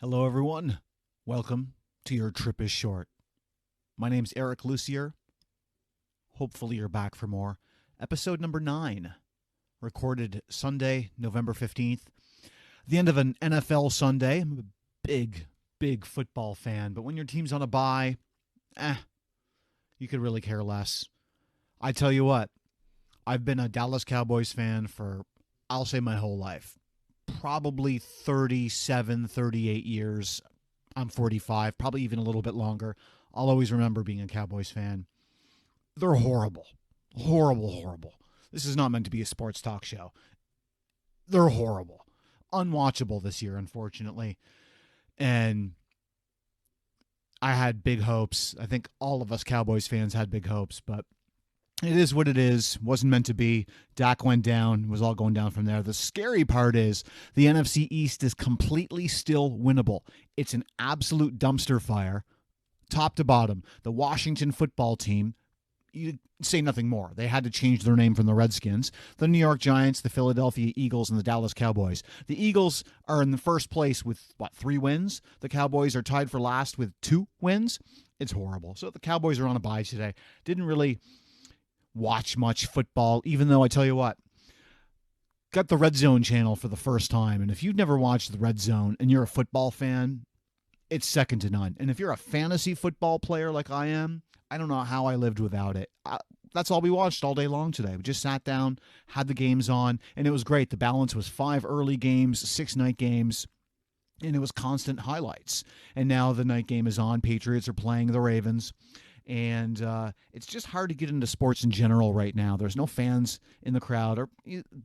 Hello, everyone. Welcome to Your Trip is Short. My name's Eric Lucier. Hopefully, you're back for more. Episode number 9, recorded Sunday, November 15th. The end of an NFL Sunday. I'm a big football fan, but when your team's on a bye, you could really care less. I tell you what, I've been a Dallas Cowboys fan for, I'll say, my whole life. Probably 37, 38 years. I'm 45, probably even a little bit longer. I'll always remember being a Cowboys fan. They're horrible. Horrible. This is not meant to be a sports talk show. They're horrible. Unwatchable this year, unfortunately. And I had big hopes. I think all of us Cowboys fans had big hopes, but it is what it is. Wasn't meant to be. Dak went down. It was all going down from there. The scary part is the NFC East is completely still winnable. It's an absolute dumpster fire, top to bottom. The Washington football team, you say nothing more. They had to change their name from the Redskins. The New York Giants, the Philadelphia Eagles, and the Dallas Cowboys. The Eagles are in the first place with, 3 wins? The Cowboys are tied for last with 2 wins? It's horrible. So the Cowboys are on a bye today. Didn't really watch much football, even though I tell you what, got the Red Zone channel for the first time. And if you've never watched the Red Zone and you're a football fan, it's second to none. And if you're a fantasy football player like I am, I don't know how I lived without it. That's all we watched all day long today. We just sat down, had the games on, and it was great. The balance was 5 early games, 6 night games, and it was constant highlights. And now the night game is on. Patriots are playing the Ravens. And it's just hard to get into sports in general right now. There's no fans in the crowd, or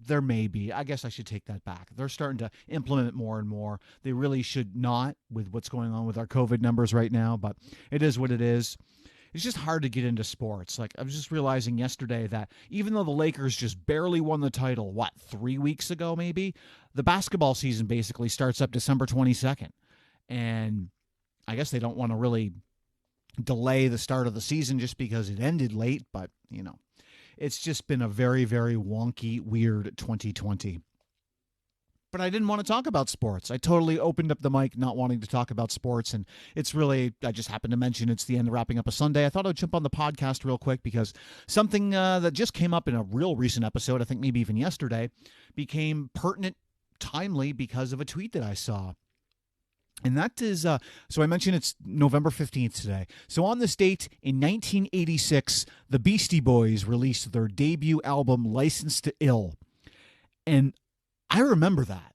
there may be. I guess I should take that back. They're starting to implement it more and more. They really should not with what's going on with our COVID numbers right now, but it is what it is. It's just hard to get into sports. Like, I was just realizing yesterday that even though the Lakers just barely won the title, 3 weeks ago maybe, the basketball season basically starts up December 22nd. And I guess they don't want to really delay the start of the season just because it ended late, but it's just been a very, very wonky, weird 2020. But I didn't want to talk about sports. I totally opened up the mic not wanting to talk about sports, and it's really, I just happened to mention it's the end of wrapping up a Sunday. I thought I'd jump on the podcast real quick because something that just came up in a real recent episode, I think maybe even yesterday, became pertinent, timely because of a tweet that I saw. And that is, so I mentioned it's November 15th today. So on this date in 1986, the Beastie Boys released their debut album, License to Ill. And I remember that.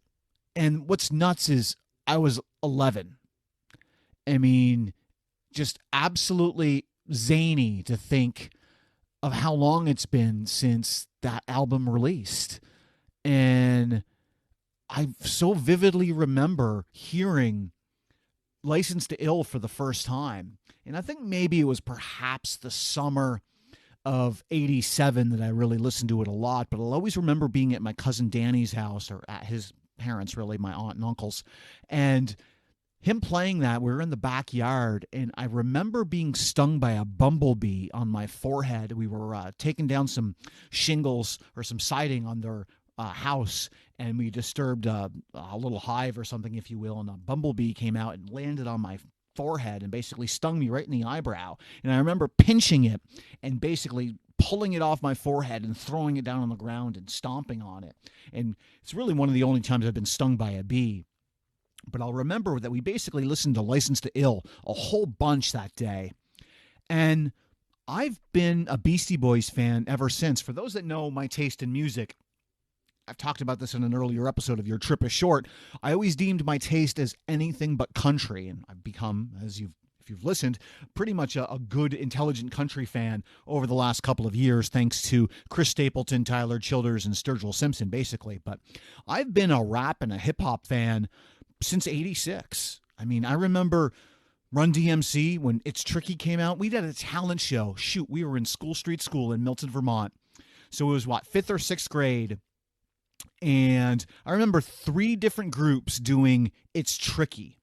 And what's nuts is I was 11. I mean, just absolutely zany to think of how long it's been since that album released. And I so vividly remember hearing License to Ill for the first time. And I think maybe it was perhaps the summer of 87 that I really listened to it a lot. But I'll always remember being at my cousin Danny's house, or at his parents, really, my aunt and uncle's. And him playing that, we were in the backyard. And I remember being stung by a bumblebee on my forehead. We were taking down some shingles or some siding on their house, and we disturbed a little hive or something, if you will, and a bumblebee came out and landed on my forehead and basically stung me right in the eyebrow. And I remember pinching it and basically pulling it off my forehead and throwing it down on the ground and stomping on it. And it's really one of the only times I've been stung by a bee. But I'll remember that we basically listened to License to Ill a whole bunch that day. And I've been a Beastie Boys fan ever since. For those that know my taste in music, I've talked about this in an earlier episode of Your Trip is Short. I always deemed my taste as anything but country, and I've become, if you've listened, pretty much a good, intelligent country fan over the last couple of years, thanks to Chris Stapleton, Tyler Childers, and Sturgill Simpson, basically. But I've been a rap and a hip-hop fan since 86. I mean, I remember Run DMC, when It's Tricky came out. We did a talent show. Shoot, we were in School Street School in Milton, Vermont. So it was, 5th or 6th grade. And I remember 3 different groups doing It's Tricky.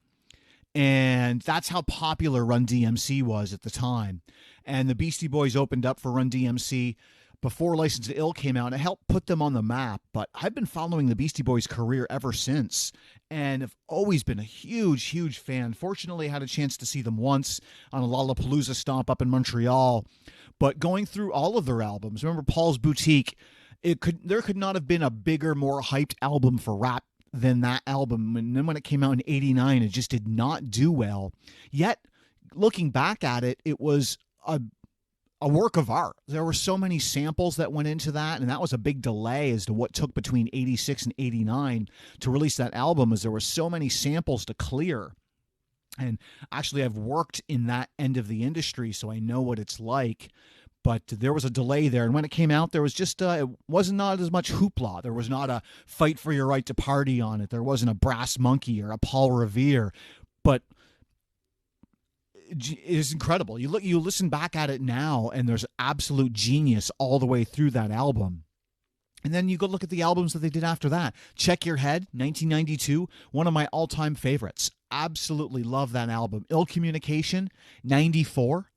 And that's how popular Run DMC was at the time. And the Beastie Boys opened up for Run DMC. before License to Ill came out, and it helped put them on the map. But I've been following the Beastie Boys' career ever since, and have always been a huge, huge fan. Fortunately, I had a chance to see them once on a Lollapalooza stomp up in Montreal. But going through all of their albums, remember Paul's Boutique, there could not have been a bigger, more hyped album for rap than that album. And then when it came out in '89, it just did not do well. Yet, looking back at it, it was a work of art. There were so many samples that went into that, and that was a big delay as to what took between 86 and 89 to release that album, as there were so many samples to clear. And actually, I've worked in that end of the industry, so I know what it's like. But there was a delay there, and when it came out, there was just it wasn't not as much hoopla. There was not a fight for your right to party on it. There wasn't a Brass Monkey or a Paul Revere, but it is incredible. You listen back at it now, and there's absolute genius all the way through that album. And then you go look at the albums that they did after that. Check Your Head, 1992, one of my all-time favorites. Absolutely love that album. Ill Communication, 94.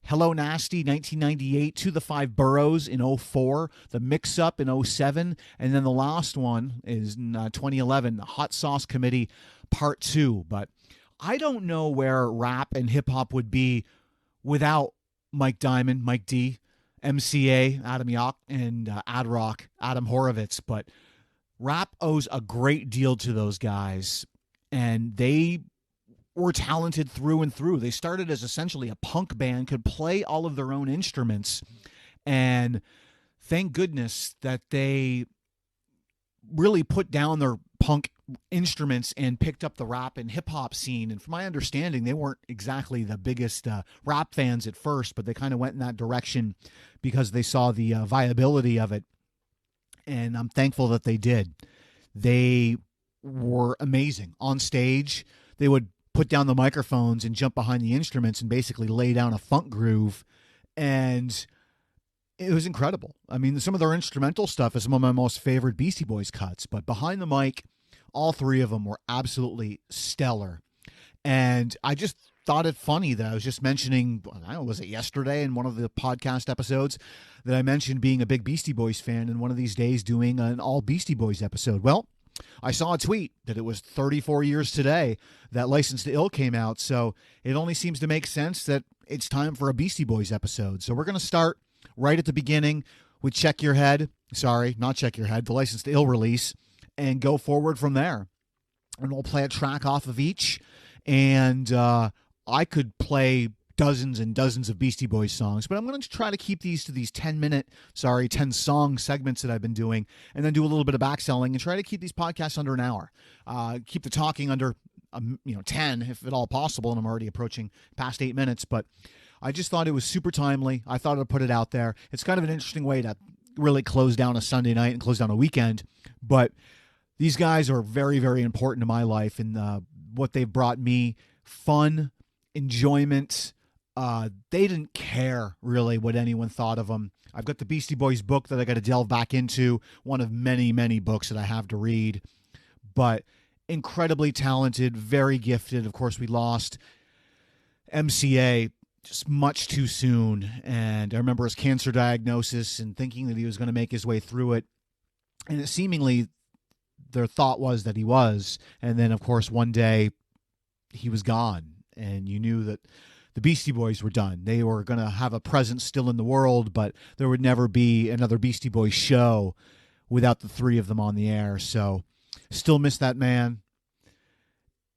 Hello Nasty, 1998. To the Five Boroughs in 04. The Mix Up in 07. And then the last one is in 2011, the Hot Sauce Committee Part 2. But I don't know where rap and hip-hop would be without Mike Diamond, Mike D, MCA, Adam Yauch, and Ad Rock, Adam Horovitz. But rap owes a great deal to those guys, and they were talented through and through. They started as essentially a punk band, could play all of their own instruments, and thank goodness that they really put down their punk instruments and picked up the rap and hip-hop scene. And from my understanding, they weren't exactly the biggest rap fans at first, but they kind of went in that direction because they saw the viability of it, and I'm thankful that they did. They were amazing on stage. They would put down the microphones and jump behind the instruments and basically lay down a funk groove, and it was incredible. I mean, some of their instrumental stuff is some of my most favorite Beastie Boys cuts, but behind the mic, all three of them were absolutely stellar. And I just thought it funny that I was just mentioning, I don't know, was it yesterday in one of the podcast episodes that I mentioned being a big Beastie Boys fan, and one of these days doing an all Beastie Boys episode. Well, I saw a tweet that it was 34 years today that License to Ill came out, so it only seems to make sense that it's time for a Beastie Boys episode. So we're going to start right at the beginning with Check Your Head. Sorry, not Check Your Head, the License to Ill release, and go forward from there. And we'll play a track off of each, and I could play dozens and dozens of Beastie Boys songs, but I'm going to try to keep these to these 10 song segments that I've been doing, and then do a little bit of backselling and try to keep these podcasts under an hour. Keep the talking under 10 if at all possible, and I'm already approaching past 8 minutes, but I just thought it was super timely. I thought I'd put it out there. It's kind of an interesting way to really close down a Sunday night and close down a weekend, but these guys are very, very important to my life, and what they've brought me, fun, enjoyment. They didn't care really what anyone thought of them. I've got the Beastie Boys book that I got to delve back into, one of many, many books that I have to read, but incredibly talented, very gifted. Of course, we lost MCA just much too soon, and I remember his cancer diagnosis and thinking that he was going to make his way through it, and it seemingly their thought was that he was, and then of course one day he was gone, and you knew that the Beastie Boys were done. They were going to have a presence still in the world, but there would never be another Beastie Boys show without the three of them on the air. So still miss that man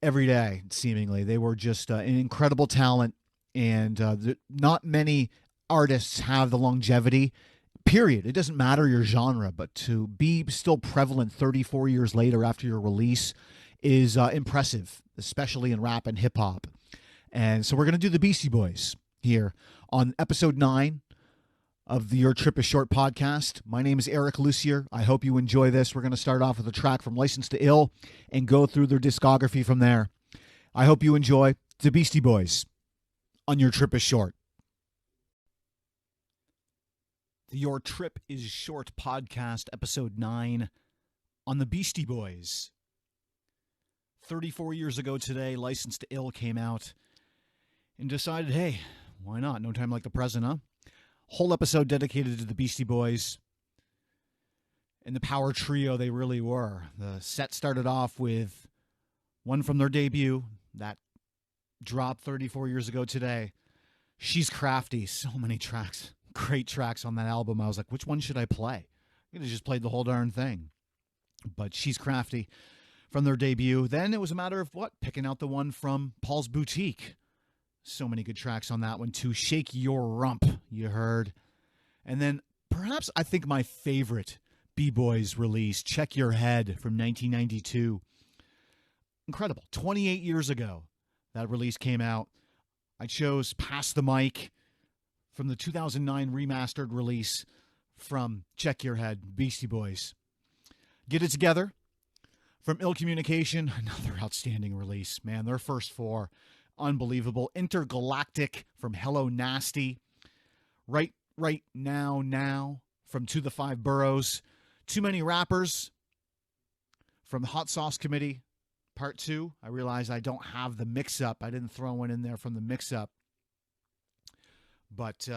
every day, seemingly. They were just an incredible talent, and not many artists have the longevity, period. It doesn't matter your genre, but to be still prevalent 34 years later after your release is impressive, especially in rap and hip-hop. And so we're going to do the Beastie Boys here on episode 9 of the Your Trip is Short podcast. My name is Eric Lucier. I hope you enjoy this. We're going to start off with a track from License to Ill and go through their discography from there. I hope you enjoy the Beastie Boys on Your Trip is Short. The Your Trip is Short podcast, episode 9 on the Beastie Boys. 34 years ago today, License to Ill came out and decided, hey, why not? No time like the present, huh? Whole episode dedicated to the Beastie Boys and the power trio they really were. The set started off with one from their debut that dropped 34 years ago today. She's Crafty. So many tracks. Great tracks on that album. I was like, which one should I play? I could have just played the whole darn thing. But She's Crafty from their debut. Then it was a matter of picking out the one from Paul's Boutique. So many good tracks on that one too. Shake Your Rump, you heard. And then perhaps I think my favorite B-Boys release, Check Your Head from 1992. Incredible. 28 years ago that release came out. I chose Pass the Mic from the 2009 remastered release from Check Your Head, Beastie Boys. Get It Together from Ill Communication, another outstanding release. Man, their first four, unbelievable. Intergalactic from Hello Nasty. Right Now from To the Five Boroughs. Too Many Rappers from Hot Sauce Committee, Part 2. I realize I don't have the mix-up. I didn't throw one in there from the mix-up. But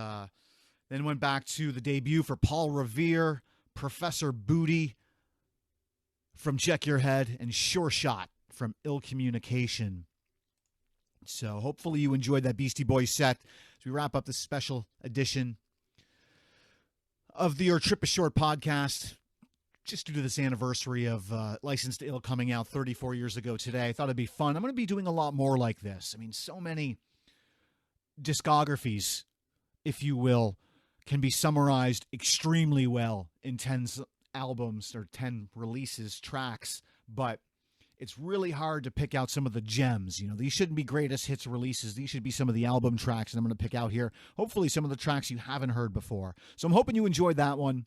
then went back to the debut for Paul Revere, Professor Booty from Check Your Head, and Sure Shot from Ill Communication. So hopefully you enjoyed that Beastie Boys set as we wrap up this special edition of the Your Trip is Short podcast. Just due to this anniversary of License to Ill coming out 34 years ago today, I thought it'd be fun. I'm going to be doing a lot more like this. I mean, so many discographies, if you will, can be summarized extremely well in 10 albums or 10 releases, tracks, but it's really hard to pick out some of the gems. You know, these shouldn't be greatest hits releases. These should be some of the album tracks, and I'm going to pick out here, hopefully, some of the tracks you haven't heard before. So I'm hoping you enjoyed that one.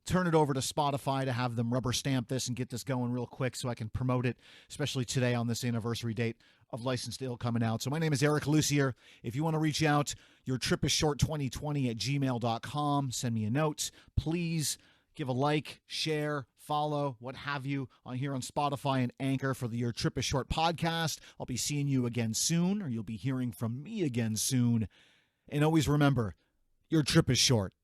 Turn it over to Spotify to have them rubber stamp this and get this going real quick so I can promote it, especially today on this anniversary date of License to Ill coming out. So my name is Eric Lucier. If you want to reach out, yourtripishshort2020@gmail.com. Send me a note. Please give a like, share, follow, what have you, on here on Spotify and Anchor for the Your Trip is Short podcast. I'll be seeing you again soon, or you'll be hearing from me again soon. And always remember, your trip is short.